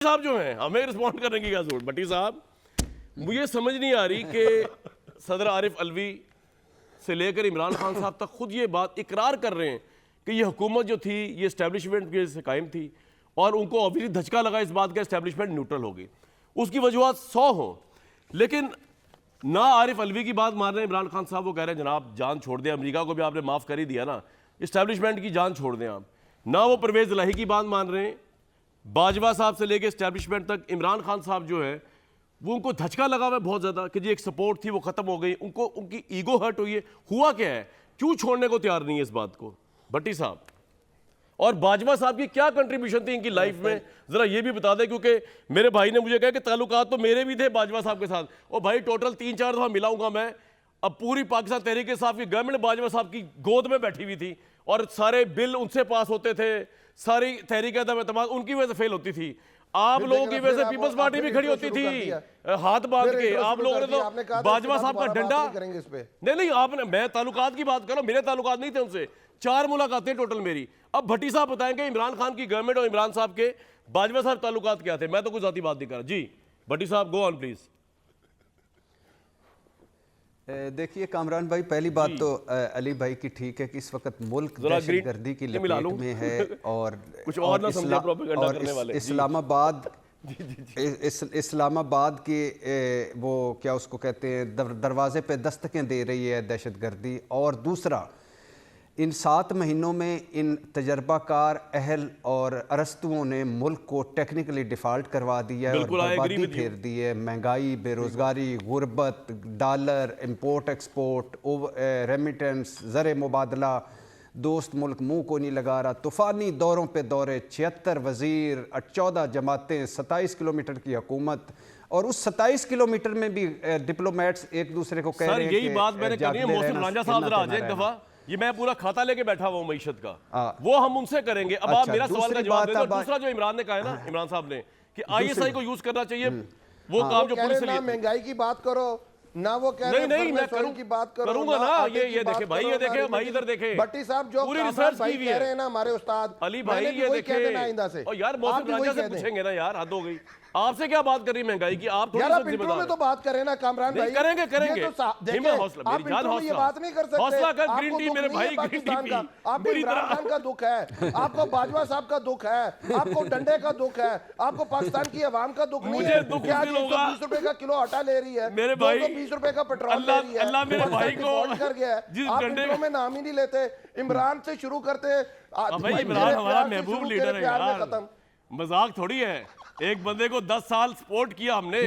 صاحب جو ہیں ہمیں رسپونڈ کرنے کی کیا ضرورت. بھٹی صاحب مجھے سمجھ نہیں آ رہی کہ صدر عارف علوی سے لے کر عمران خان صاحب تک خود یہ بات اقرار کر رہے ہیں کہ یہ حکومت جو تھی یہ اسٹیبلشمنٹ کے سے قائم تھی اور ان کو obviously دھچکا لگا اس بات کا اسٹیبلشمنٹ نیوٹرل ہوگی. اس کی وجوہات 100 ہوں, لیکن نہ عارف علوی کی بات مان رہے ہیں عمران خان صاحب. وہ کہہ رہے ہیں جناب جان چھوڑ دیں, امریکہ کو بھی آپ نے معاف کر ہی دیا نا, اسٹیبلشمنٹ کی جان چھوڑ دیں آپ. نہ وہ پرویز الہی کی بات مان رہے ہیں, باجوہ صاحب سے لے کے اسٹیبلشمنٹ تک. عمران خان صاحب جو ہے وہ ان کو دھچکا لگا ہوا ہے بہت زیادہ کہ جی ایک سپورٹ تھی وہ ختم ہو گئی, ان کی ایگو ہرٹ ہوئی ہے. ہوا کیا ہے, کیوں چھوڑنے کو تیار نہیں ہے اس بات کو بھٹی صاحب؟ اور باجوہ صاحب کی کیا کنٹریبیوشن تھی ان کی لائف میں, ذرا یہ بھی بتا دیں, کیونکہ میرے بھائی نے مجھے کہا کہ تعلقات تو میرے بھی تھے باجوہ صاحب کے ساتھ. اور بھائی ٹوٹل 3-4 دفعہ ملا ہوں گا میں. اب پوری پاکستان تحریک انصاف کی گورنمنٹ باجوہ صاحب کی گود میں بیٹھی ہوئی تھی اور سارے بل ان سے پاس ہوتے تھے, ساری تحریک عدم اعتماد ان کی وجہ سے فیل ہوتی تھی. آپ لوگوں کی وجہ سے پیپلز پارٹی بھی کھڑی ہوتی تھی ہاتھ باندھ کے. آپ لوگوں نے تو باجوہ صاحب کا ڈنڈا نہیں, آپ نے, میں تعلقات کی بات کر رہا ہوں, میرے تعلقات نہیں تھے ان سے. 4 ملاقاتیں ٹوٹل میری. اب بھٹی صاحب بتائیں گے عمران خان کی گورنمنٹ اور عمران صاحب کے باجوہ صاحب تعلقات کیا تھے؟ میں تو کوئی ذاتی بات نہیں کر رہا. جی بھٹی صاحب گو آن پلیز. دیکھیے کامران بھائی, پہلی بات تو علی بھائی کی ٹھیک ہے کہ اس وقت ملک دہشت گردی کی لپیٹ میں ہے اور اسلام آباد کے وہ کیا اس کو کہتے ہیں دروازے پہ دستکیں دے رہی ہے دہشت گردی. اور دوسرا, ان 7 مہینوں میں ان تجربہ کار اہل اور ارسطوؤں نے ملک کو ٹیکنیکلی ڈیفالٹ کروا دیا ہے اور بربادی پھیر دی ہے. مہنگائی, بے روزگاری, غربت, ڈالر, امپورٹ ایکسپورٹ, ریمیٹنس, زر مبادلہ, دوست ملک منہ کو نہیں لگا رہا, طوفانی دوروں پہ دورے, 76 وزیر, 14 جماعتیں, 27 کلومیٹر کی حکومت. اور اس 27 کلومیٹر میں بھی ڈپلومیٹس ایک دوسرے کو کہہ رہے ہیں کہ یہی بات میں نے کرنی ہے. محسن رانجھا صاحب ذرا آ جائیں ایک دفعہ, یہ میں پورا کھاتا لے کے بیٹھا ہوا ہوں معیشت کا, وہ ہم ان سے کریں گے. اب آپ میرا سوال کا جواب دیں گے. دوسرا جو عمران نے کہا ہے نا, عمران صاحب نے, کہ ISI کو یوز کرنا چاہیے, وہ کام جو پولیس سے مہنگائی کی بات کرو نہ, وہ کہہ رہے ہیں میں کروں گا نا. یہ دیکھیں بھائی, یہ دیکھیں بھائی, ادھر دیکھیں بھٹی صاحب جو پوری ریسرچ کی ہوئی کہہ رہے ہیں نا ہمارے استاد علی بھائی, یہ دیکھیں. اور یار محسن رانجھا سے پوچھیں گے نا یار, حد ہو گئی. آپ سے کیا بات کر رہی مہنگائی کی, آپ تھوڑی سی ذمہ دار ہیں. تو بات کریں نا کامران بھائی, کریں گے. حوصلہ میری جان, یہ بات نہیں کر سکتے. حوصلہ کر گرین ٹی میرے بھائی, گرین ٹی پی. آپ کو عمران خان کا دکھ ہے, آپ کو باجوہ صاحب کا دکھ ہے, آپ کو ڈنڈے کا دکھ ہے, آپ کو پاکستان کی عوام کا دکھ نہیں ہے. مجھے دکھ نہیں ہوگا. 20 روپے کا کلو آٹا لے رہی ہے, میرے بھائی 20 روپے کا پیٹرول لے رہی ہے. اللہ میرے بھائی کو کر گیا ہے. آپ انٹرو میں نام ہی نہیں لیتے, عمران سے شروع کرتے. بھائی عمران ہمارا محبوب لیڈر ہے یار, مذاق تھوڑی ہے. ایک بندے کو 10 سال سپورٹ کیا ہم نے,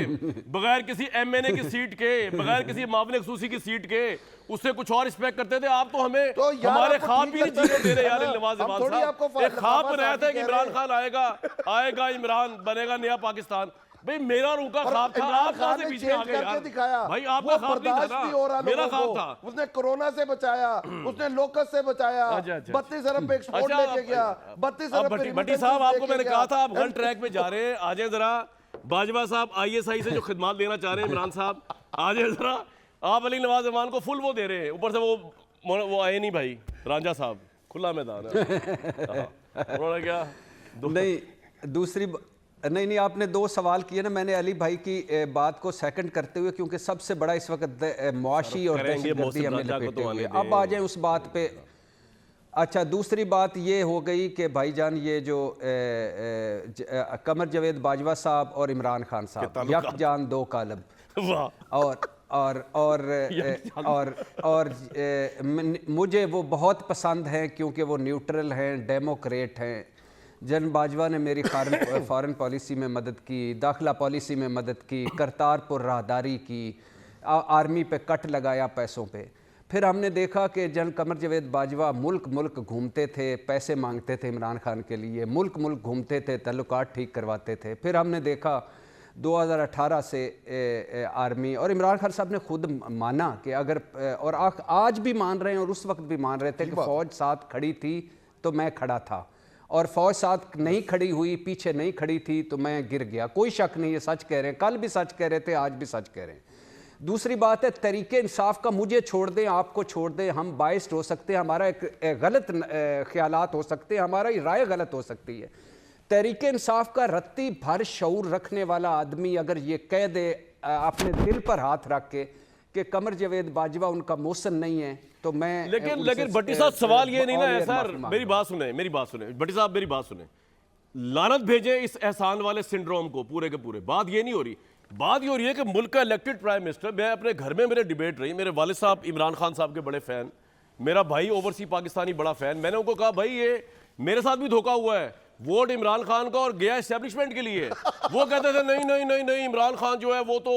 بغیر کسی MNA کی سیٹ کے, بغیر کسی معاون خصوصی کی سیٹ کے, اس سے کچھ اور رسپیکٹ کرتے تھے. آپ تو ہمیں ہمارے خواب بھی نہیں جینے دے رہے یار. نواز امان صاحب ایک خواب رہا تھا کہ عمران خان آئے گا, عمران بنے گا نیا پاکستان. بھئی میرا اور ان کا خواب تھا, آپ کہاں سے پیچھے آگئے یار؟ بھائی آپ کا خواب نہیں تھا نا, میرا خواب تھا. اس نے کرونا سے بچایا, اس نے لوکس سے بچایا, 32 ارب پہ ایکسپورٹ لے کے گیا, 32 ارب پہ. بھٹی صاحب آپ کو میں نے کہا تھا آپ غلط ٹریک پہ جا رہے ہیں. آجیں ذرا باجوہ صاحب ISI سے جو خدمات لینا چاہ رہے ہیں عمران صاحب, آجیں ذرا. آپ علی نواز امان کو فل وہ دے رہے ہیں, اوپر سے وہ آئے نہیں بھائی رانجھا صاحب, کھلا میدان ہے. انہوں نے کیا نہیں, دوسری نہیں آپ نے 2 سوال کیے نا. میں نے علی بھائی کی بات کو سیکنڈ کرتے ہوئے, کیونکہ سب سے بڑا اس وقت معاشی اور دہشت گردی ہمیں لپیٹے ہوئے. اب آ جائیں اس بات پہ. اچھا, دوسری بات یہ ہو گئی کہ بھائی جان یہ جو قمر جاوید باجوہ صاحب اور عمران خان صاحب یک جان دو قالب, اور مجھے وہ بہت پسند ہیں کیونکہ وہ نیوٹرل ہیں, ڈیموکریٹ ہیں. جن باجوہ نے میری فارن پالیسی میں مدد کی, داخلہ پالیسی میں مدد کی, کرتارپور راہداری کی, آرمی پہ کٹ لگایا پیسوں پہ. پھر ہم نے دیکھا کہ جن قمر جاوید باجوہ ملک گھومتے تھے, پیسے مانگتے تھے عمران خان کے لیے, ملک گھومتے تھے, تعلقات ٹھیک کرواتے تھے. پھر ہم نے دیکھا 2018 سے آرمی, اور عمران خان صاحب نے خود مانا کہ اگر, اور آج بھی مان رہے ہیں اور اس وقت بھی مان رہے تھے کہ فوج ساتھ کھڑی تھی تو میں کھڑا تھا, اور فوج ساتھ نہیں کھڑی ہوئی, پیچھے نہیں کھڑی تھی تو میں گر گیا. کوئی شک نہیں, یہ سچ کہہ رہے ہیں, کل بھی سچ کہہ رہے تھے, آج بھی سچ کہہ رہے ہیں. دوسری بات ہے تحریک انصاف کا, مجھے چھوڑ دیں, آپ کو چھوڑ دیں, ہم بائسڈ ہو سکتے ہیں, ہمارا ایک غلط خیالات ہو سکتے ہیں, ہماری رائے غلط ہو سکتی ہے. तहरीक इंसाफ का रत्ती भर शऊर रखने वाला आदमी अगर ये कह दे अपने दिल पर हाथ रख के कि कमर जावेद बाजवा उनका मोहसन नहीं है, तो मैं लेकिन भट्टी साहब सवाल ये नहीं ना है सर, मेरी बात सुने भट्टी साहब, मेरी बात सुने। लानत भेजे इस एहसान वाले सिंड्रोम को पूरे के पूरे। बात ये नहीं हो रही, बात ये हो रही है कि मुल्क का इलेक्टेड प्राइम मिनिस्टर, मैं अपने घर में मेरे डिबेट रही, मेरे वालिद साहब इमरान खान साहब के बड़े फैन, मेरा भाई ओवरसी पाकिस्तानी बड़ा फैन। मैंने उनको कहा भाई ये मेरे साथ भी धोखा हुआ है, वोट इमरान खान का और गया एस्टेब्लिशमेंट के लिए। वो कहते थे नहीं नहीं नहीं नहीं, इमरान खान जो है वो तो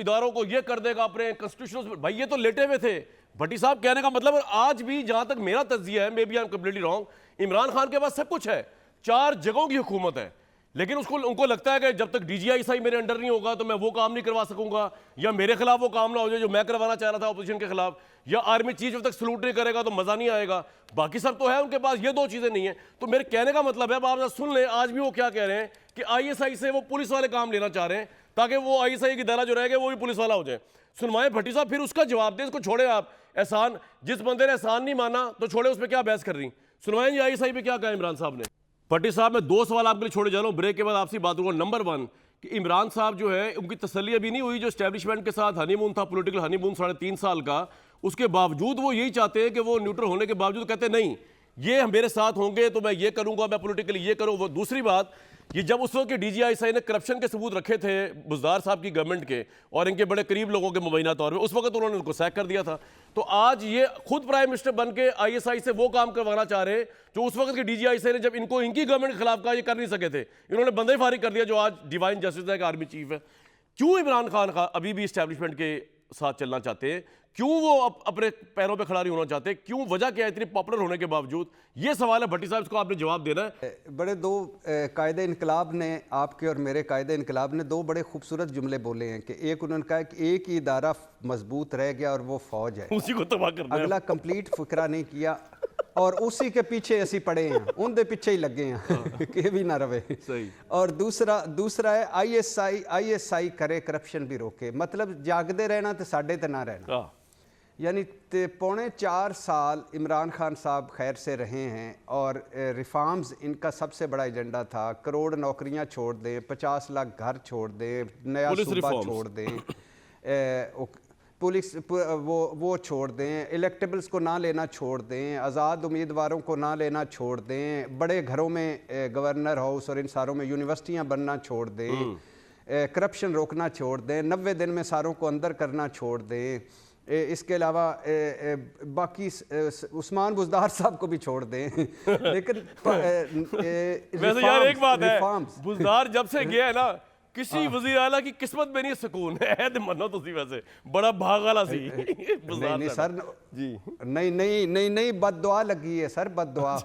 इदारों को ये कर देगा अपने कॉन्स्टिट्यूशन। भाई ये तो लेटे हुए थे। भट्टी साहब कहने का मतलब आज भी जहां तक मेरा तज्जिया है, maybe I am completely wrong, Imran Khan के पास सब कुछ है, 4 जगहों की हुकूमत है, लेकिन उनको लगता है कि जब तक DGI मेरे अंडर नहीं होगा तो मैं वो काम नहीं करवा सकूंगा, या मेरे खिलाफ वो काम ना हो जाए जो मैं करवाना चाह रहा था अपोजिशन के खिलाफ, या आर्मी चीफ जब तक सलूट नहीं करेगा तो मजा नहीं आएगा। बाकी सब तो है उनके पास, ये 2 चीजें नहीं है। तो मेरे कहने का मतलब है, अब आप सुन लें, आज भी वो क्या कह रहे हैं कि ISI से वो पुलिस वाले काम लेना चाह रहे हैं ताकि वो ISI की दायरा जो रहेगा वो भी पुलिस वाला हो जाए। सुनवाएं भट्टी साहब, फिर उसका जवाब दें, इसको छोड़े आप। एहसान, जिस बंदे ने एहसान नहीं माना तो छोड़े, उस पर क्या बहस कर रही। सुनवाएं जी ISI पे क्या कहा इमरान साहब ने। भट्टी साहब, मैं 2 सवाल आपके लिए छोड़े जा रहा हूँ, ब्रेक के बाद आपसे बात करूँगा। नंबर 1 कि इमरान साहब जो है उनकी तसल्ली अभी नहीं हुई, जो एस्टेब्लिशमेंट के साथ हनीमून था, पॉलिटिकल हनीमून 3.5 साल का, उसके बावजूद वो यही चाहते हैं कि वो न्यूट्रल होने के बावजूद कहते नहीं ये मेरे साथ होंगे तो मैं ये करूंगा, मैं पॉलिटिकली ये करूँ वो। दूसरी बात, ये जब उस वक्त के DGI ने करप्शन के सबूत रखे थे बुज़दार साहब की गवर्नमेंट के और इनके बड़े करीब लोगों के मुबैना तौर पे, उस वक्त उन्होंने उनको सैक कर दिया था। तो आज ये खुद प्राइम मिनिस्टर बन के ISI से वो काम करवाना चाह रहे हैं जो उस वक्त के DGI ने, जब इनको इनकी गवर्नमेंट के खिलाफ कहा, ये कर नहीं सके थे, इन्होंने बंदा ही फारिग कर दिया जो आज डिवाइन जस्टिस है, आर्मी चीफ है। क्यों इमरान खान का अभी भी इस्टेब्लिशमेंट के साथ चलना चाहते हैं? क्यों वो अपने पैरों पे खड़ा नहीं होना चाहते? क्यों, वजह क्या है इतनी पॉपुलर होने के बावजूद? ये सवाल है भट्टी साहब, इसको आपने जवाब देना है। बड़े 2 कायदे इनकलाब ने, आपके और मेरे कायदे इनकलाब ने 2 बड़े खूबसूरत जुमले बोले हैं कि एक उन्होंने कहा कि एक ही इदारा मजबूत रह गया और वो फौज है, उसी को तबाह करना है। अगला कंप्लीट फिक्रा नहीं किया और उसी के पीछे असी पड़े हैं, उनके पीछे ही लगे हैं कि भी ना रहे। सही। और दूसरा है ISI करे करप्शन भी रोके, मतलब जागते रहना तो साढ़े ते ना रहना। यानी 4.25 साल इमरान खान साहब खैर से रहे हैं और रिफॉर्म्स इनका सबसे बड़ा एजेंडा था। करोड़ नौकरियां छोड़ दें, 50 लाख घर छोड़ दें, नया सूबा छोड़ दें, पुलिस वो छोड़ दें, इलेक्टेबल्स को ना लेना छोड़ दें, आज़ाद उम्मीदवारों को ना लेना छोड़ दें, बड़े घरों में गवर्नर हाउस और इन सारों में यूनिवर्सिटियां बनना छोड़ दें, करप्शन रोकना छोड़ दें, 90 दिन में सारों को अंदर करना छोड़ दें। इसके अलावा बाकी उस्मान बुज़दार साहब को भी छोड़ दें। लेकिन वैसे यार एक बात है, बुज़दार जब से गया है ना, किसी वज़ीर आला की किस्मत में नहीं सुकून है। मनो तो सी वैसे बड़ा भाग वाला सी नहीं सर जी, नहीं बददुआ लगी है सर, बददुआ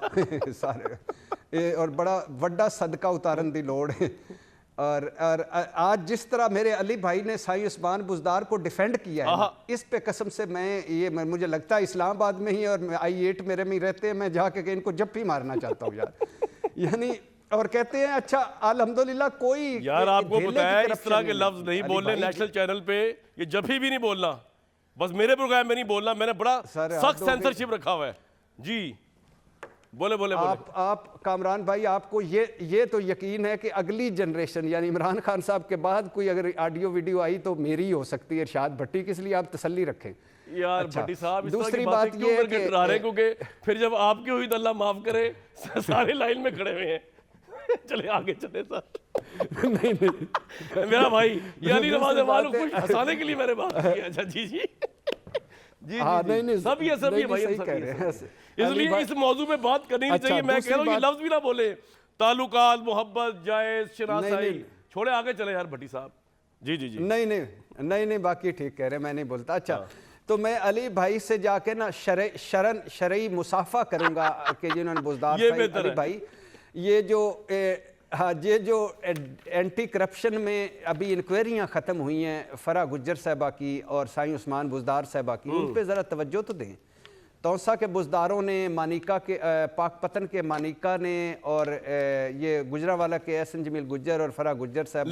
सारे और बड़ा वड्डा सदका उतारन दी लोड़ है। और आज जिस तरह मेरे अली भाई ने साईं उस्मान बुज़दार को डिफेंड किया है, इस पे कसम से मुझे लगता है इस्लामाबाद में ही और I8 मेरे में ही रहते हैं, मैं जाके इनको जब भी मारना चाहता हूँ यार। यानी और कहते हैं अच्छा अल्हम्दुलिल्लाह कोई यार आपको पता है इस तरह के लफ्ज नहीं बोलने नेशनल चैनल पे, ये जब भी नहीं बोलना, बस मेरे प्रोग्राम में नहीं बोलना, मैंने बड़ा सख्त सेंसरशिप रखा हुआ है जी। बोले आप कामरान भाई, आपको ये तो यकीन है कि अगली जनरेशन यानी इमरान खान साहब के बाद कोई अगर ऑडियो वीडियो आई तो मेरी ही हो सकती है, इरशाद भट्टी की, इसलिए आप तसल्ली रखें यार। अच्छा, भट्टी साहब दूसरी बात ये है कि क्योंकि फिर जब आपकी हुई तो अल्लाह माफ करे सारे लाइन में खड़े हुए हैं। चले आगे चले सर। नहीं मेरा भाई यानी नमाज़ वालों को हंसाने के लिए मैंने बात की। अच्छा जी हाँ, नहीं सब ये भाई सही कह रहे हैं, इसलिए इस मौजू पे बात करनी नहीं चाहिए। मैं कह रहा हूँ ये लफ्ज भी ना बोले, ताल्लुकात, मोहब्बत, जायज, शनासाई, छोड़े आगे चले यार भट्टी साहब। जी नहीं बाकी ठीक कह रहे हैं, मैं नहीं बोलता। अच्छा तो मैं अली भाई से जाके ना शरई मुसाफा करूंगा कि जिन्होंने बुज़दार अली भाई ये जो एंटी करप्शन में अभी इंक्वायरियां ख़त्म हुई हैं फ़रा गुज्जर साहबा की और साईं उस्मान बुज़दार साहबा की, उन पे ज़रा तवज्जो तो दें। तौसा के बुज़दारों ने, मानिका के पाकपतन के मानिका ने और ये गुजरावाला के एहसन जमील गुज्जर और फ़रा गुज्जर साहब